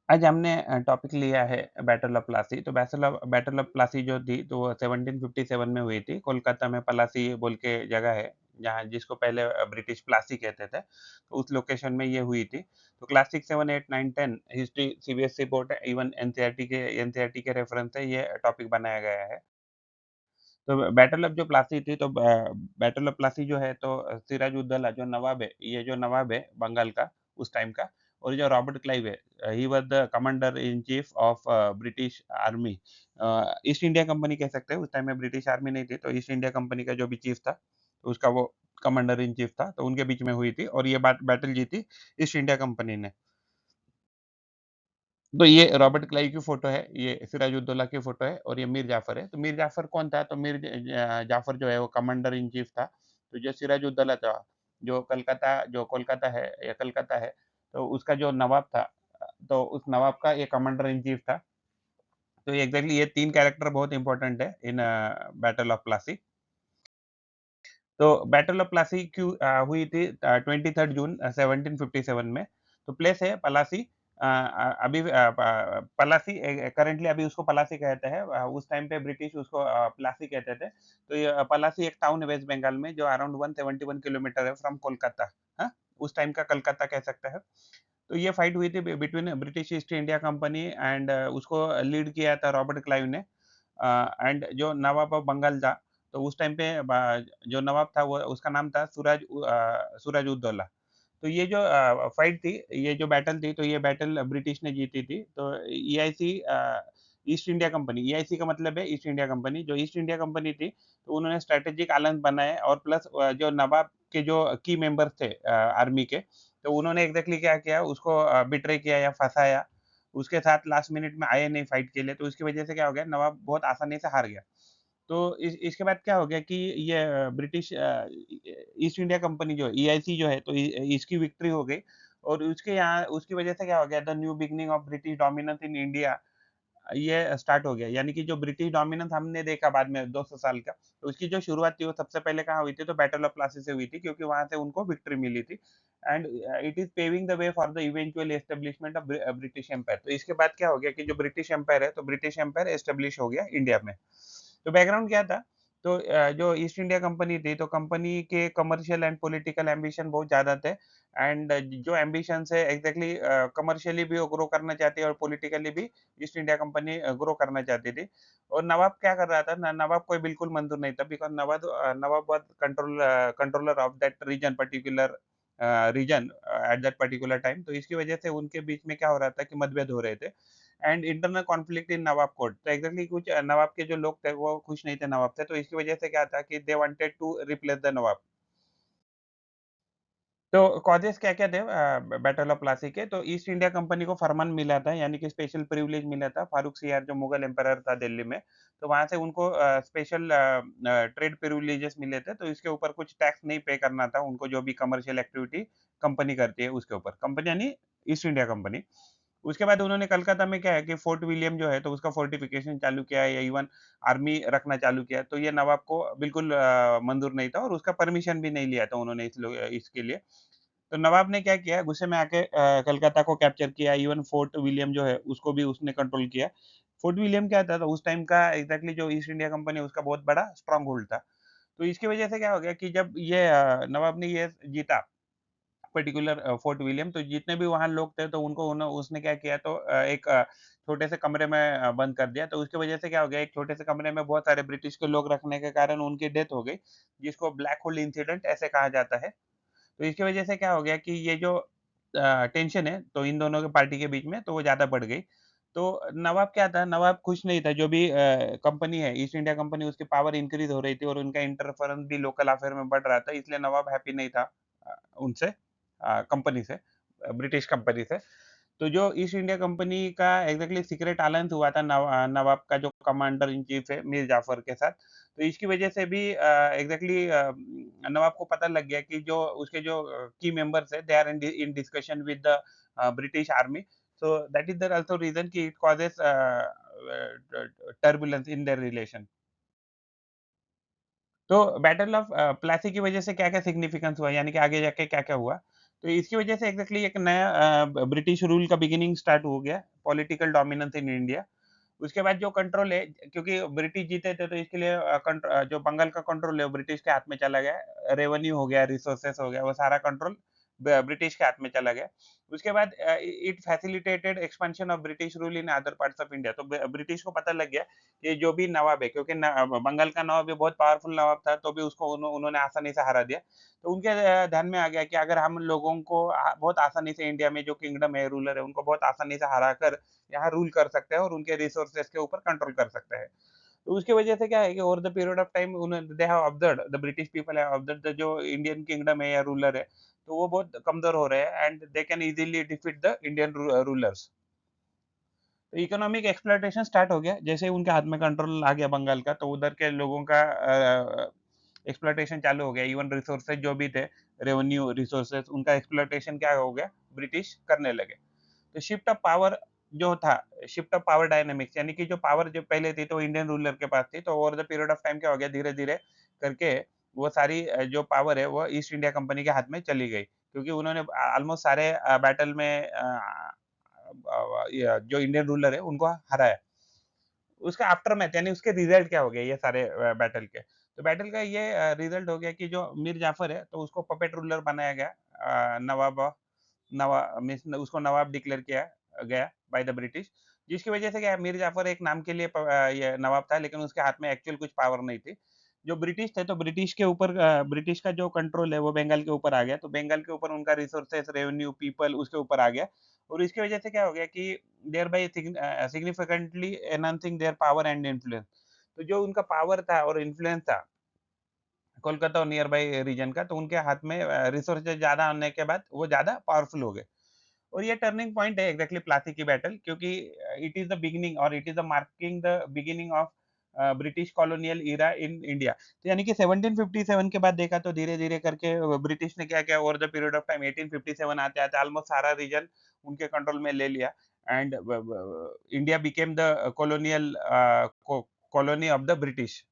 आज हमने टॉपिक लिया है बैटल ऑफ प्लासी। तो बैटल ऑफ प्लासी जो थी, तो वो 1757 में हुई थी। कोलकाता में पलासी बोल के जगह है, जहाँ जिसको पहले ब्रिटिश प्लासी कहते थे। तो उस लोकेशन में ये हुई थी। तो क्लास 6, 7, 8, 9, 10 हिस्ट्री सीबीएसई बोर्ड है, इवन एनसीईआरटी के रेफरेंस से ये टॉपिक बनाया गया है। तो बैटल ऑफ जो प्लासी थी, तो बैटल ऑफ प्लासी जो है, तो सिराजुद्दौला जो नवाब है, ये जो नवाब है बंगाल का उस टाइम का, और जो रॉबर्ट क्लाइव है, he was the commander in chief of British army. East India company कह सकते हैं, उस टाइम में ब्रिटिश आर्मी नहीं थी, तो ईस्ट इंडिया कंपनी का जो भी चीफ था, तो उसका वो कमांडर इन चीफ था, तो उनके बीच में हुई थी और ये बैटल जीती ईस्ट इंडिया कंपनी ने। तो ये रॉबर्ट क्लाइव की फ़ोटो है, ये सिराजुद्दौला की फ़ोटो है और ये मीर जाफ़र है। तो मीर जाफ़र कौन था? तो जाफ़र जो है वो कमांडर इन चीफ़ था। तो जो सिराजुद्दौला था, जो कोलकाता है या कलकत्ता है, तो उसका जो नवाब था, तो उस नवाब का ये कमांडर इन चीफ़ था। तो एग्ज़ैक्टली ये 3 कैरेक्टर बहुत इम्पोर्टेंट है इन बैटल ऑफ प्लासी। तो बैटल ऑफ प्लासी हुई थी 23 जून 1757 में। तो प्लेस है पलासी। अभी पलासी करंटली अभी उसको पलासी कहते हैं। उस टाइम पे ब्रिटिश उसको प्लासी कहते थे। तो ये पलासी एक टाउन है वेस्ट बंगाल में, जो अराउंड 171 किलोमीटर है फ्रॉम कोलकाता। हाँ? उस टाइम का कलकत्ता कह सकते हैं। तो ये फाइट हुई थी between British east India company and उसको लीड किया था रॉबर्ट क्लाइव ने। एंड जो नवाब ऑफ बंगाल था, तो उस टाइम पे जो नवाब था, वो उसका नाम था सूरज-उद-दौला। तो ये जो फाइट थी, ये जो बैटल थी, तो ये बैटल ब्रिटिश ने जीती थी। तो EIC east India company, EIC का मतलब है ईस्ट इंडिया कंपनी। जो ईस्ट इंडिया कंपनी थी, तो उन्होंने स्ट्रैटेजिक अलायंस बनाए और प्लस जो नवाब के जो की मेंबर्स थे आर्मी के, तो उन्होंने एग्ज़ैक्टली क्या किया, उसको बिट्रे किया या फँसाया। उसके साथ लास्ट मिनट में आए नहीं फाइट के लिए, तो उसकी वजह से क्या हो गया, नवाब बहुत आसानी से हार गया। तो इस इसके बाद क्या हो गया कि ये ब्रिटिश ईस्ट इंडिया कंपनी जो है, ईआईसी जो है, तो इसकी विक्ट्री हो गई और उसकी वजह से क्या हो गया, the new beginning of British dominance in India ये स्टार्ट हो गया। यानी कि जो ब्रिटिश डोमिनेंस हमने देखा बाद में 200 साल का, तो उसकी जो शुरुआत थी वो सबसे पहले कहाँ हुई थी, तो बैटल ऑफ प्लासी से हुई थी, क्योंकि वहाँ से उनको विक्ट्री मिली थी। And it is paving the way for the eventual establishment of British empire. तो इसके बाद क्या हो गया कि जो ब्रिटिश एम्पायर है, तो ब्रिटिश एम्पायर एस्टेब्लिश हो गया इंडिया में। तो बैकग्राउंड क्या था? तो जो ईस्ट इंडिया कंपनी थी, तो कंपनी के कमर्शियल एंड पॉलिटिकल एम्बिशन बहुत ज़्यादा थे एंड जो एम्बिशंस है एग्ज़ैक्टली कमर्शियली भी वो ग्रो करना चाहती है और पॉलिटिकली भी ईस्ट इंडिया कंपनी ग्रो करना चाहती थी। और नवाब क्या कर रहा था? नवाब को बिल्कुल मंज़ूर नहीं था, बिकॉज़ नवाब was controller of that particular region at that particular time. तो इसकी वजह से उनके बीच में क्या हो रहा था कि मतभेद हो रहे थे and internal conflict in Nawab court. तो एग्ज़ैक्टली कुछ नवाब के जो लोग थे, वो खुश नहीं थे नवाब से, तो इसकी वजह से क्या था कि they wanted to replace the nawab. तो कॉजेज़ क्या-क्या थे बैटल ऑफ प्लासी के? तो ईस्ट इंडिया कंपनी को फरमान मिला था, यानी कि स्पेशल प्रिविलेज मिला था, फारूक सियार जो मुगल एम्परर था दिल्ली में, तो वहाँ से उनको स्पेशल ट्रेड प्रिविलेजेस मिले थे, तो इसके ऊपर कुछ टैक्स नहीं पे करना था उनको, जो भी कमर्शियल एक्टिविटी कंपनी करती है उसके ऊपर। कंपनी यानी ईस्ट इंडिया कंपनी। उसके बाद उन्होंने कलकत्ता में क्या है कि फोर्ट विलियम जो है, तो उसका फोर्टिफिकेशन चालू किया या इवन आर्मी रखना चालू किया। तो ये नवाब को बिल्कुल मंज़ूर नहीं था और उसका परमिशन भी नहीं लिया था उन्होंने इसके लिए। तो नवाब ने क्या किया, गुस्से में आके कलकत्ता को कैप्चर किया, इवन फोर्ट विलियम जो है, उसको भी उसने कंट्रोल किया। फोर्ट विलियम क्या था, तो उस टाइम का एग्ज़ैक्टली जो ईस्ट इंडिया कंपनी है, उसका बहुत बड़ा स्ट्रॉन्ग होल्ड था। तो इसकी वजह से क्या हो गया कि जब ये नवाब ने ये जीता पर्टिकुलर फोर्ट विलियम, तो जितने भी वहाँ लोग थे, तो उसने क्या किया, तो एक छोटे से कमरे में बंद कर दिया। तो उसकी वजह से क्या हो गया, एक छोटे से कमरे में बहुत सारे ब्रिटिश के लोग रखने के कारण उनकी डेथ हो गई, जिसको ब्लैक होल इंसिडेंट ऐसे कहा जाता है। तो इसकी वजह से क्या हो गया कि ये जो टेंशन है, तो इन दोनों के पार्टी के बीच में, तो वो ज़्यादा बढ़ गई। तो नवाब क्या था, नवाब खुश नहीं था, जो भी कंपनी है, ईस्ट इंडिया कंपनी, उसकी पावर इंक्रीज़ हो रही थी और उनका इंटरफेरेंस भी लोकल अफ़ेयर में बढ़ रहा था, इसलिए नवाब हैप्पी नहीं था उनसे, कंपनी से, ब्रिटिश कंपनी से। तो जो ईस्ट इंडिया कंपनी का एग्ज़ैक्टली सीक्रेट अलायंस हुआ था नवाब का जो कमांडर इन चीफ है, मीर जाफ़र के साथ, तो इसकी वजह से भी एग्ज़ैक्टली नवाब को पता लग गया कि जो उसके जो की मेंबर्स हैं, they are in discussion with the British army. So that is the also reason कि it causes turbulence in their relation. तो बैटल ऑफ प्लासी की वजह से क्या-क्या सिग्निफिकेंस हुआ, यानी कि आगे जाके क्या-क्या हुआ? तो इसकी वजह से एग्जैक्टली एक नया ब्रिटिश रूल का बिगिनिंग स्टार्ट हो गया, पॉलिटिकल डोमिनेंस इन इंडिया। उसके बाद जो कंट्रोल है, क्योंकि ब्रिटिश जीते थे तो इसके लिए जो बंगाल का कंट्रोल है वो ब्रिटिश के हाथ में चला गया। रेवेन्यू हो गया, रिसोर्सेस हो गया, वो सारा कंट्रोल ब्रिटिश के हाथ में चला गया। उसके बाद it facilitated expansion of British rule in other parts of India. तो ब्रिटिश को पता लग गया कि जो भी नवाब है, क्योंकि बंगाल का नवाब भी बहुत पावरफुल नवाब था, तो भी उसको उन्होंने आसानी से हरा दिया। तो उनके ध्यान में आ गया कि अगर हम लोगों को बहुत आसानी से इंडिया में जो किंगडम है, रूलर है, उनको बहुत आसानी से हरा कर यहाँ रूल कर सकते हैं और उनके रिसोर्सेज के ऊपर कंट्रोल कर सकते हैं। तो उसकी वजह से क्या है कि over the period of time they have observed, the British people have observed जो इंडियन किंगडम है या रूलर है, तो वो बहुत कमजोर हो रहे हैं and they can easily defeat the Indian rulers. तो इकोनॉमिक एक्सप्लॉयटेशन स्टार्ट हो गया जैसे ही उनके हाथ में कंट्रोल आ गया बंगाल का, तो उधर के लोगों का एक्सप्लॉयटेशन चालू हो गया। इवन रिसोर्सेज जो भी थे, रेवेन्यू रिसोर्सेज, उनका एक्सप्लॉयटेशन क्या हो गया, ब्रिटिश करने लगे। तो शिफ्ट ऑफ पावर जो था, शिफ्ट ऑफ पावर डायनामिक्स, यानी कि जो पावर जो पहले थी तो इंडियन रूलर के पास थी, तो over the period of time क्या हो गया, धीरे धीरे करके वो सारी जो पावर है वो ईस्ट इंडिया कंपनी के हाथ में चली गई, क्योंकि उन्होंने ऑलमोस्ट सारे बैटल में जो इंडियन रूलर है उनको हराया। उसका आफ्टरमैथ यानी उसके रिजल्ट क्या हो गए ये सारे बैटल के। तो बैटल का ये रिजल्ट हो गया कि जो मीर जाफर है तो उसको पपेट रूलर बनाया गया। नवाब नवा मीन्स उसको नवाब डिक्लेयर किया गया बाय द ब्रिटिश, जिसकी वजह से क्या है, मीर जाफर एक नाम के लिए ये नवाब था, लेकिन उसके हाथ में एक्चुअल कुछ पावर नहीं थी। जो ब्रिटिश थे तो ब्रिटिश के ऊपर ब्रिटिश का जो कंट्रोल है वो बंगाल के ऊपर आ गया, तो बंगाल के ऊपर उनका रिसोर्सेस, रेवेन्यू, पीपल उसके ऊपर आ गया। और इसकी वजह से क्या हो गया कि thereby significantly enhancing their power and influence. तो जो उनका पावर था और इन्फ्लुएंस था कोलकाता और नियर बाय रीजन का, तो उनके हाथ में रिसोर्सेज ज़्यादा आने के बाद वो ज़्यादा पावरफुल हो गए। और ये टर्निंग पॉइंट है एग्जैक्टली प्लासी की बैटल, क्योंकि इट इज़ द बिगिनिंग और it is the marking the beginning of British colonial era in India. तो यानी कि 1757 के बाद देखा तो धीरे-धीरे करके ब्रिटिश ने क्या-क्या over the period of time 1857 आते-आते ऑलमोस्ट सारा रीजन उनके कंट्रोल में ले लिया and India became the colonial colony of the British.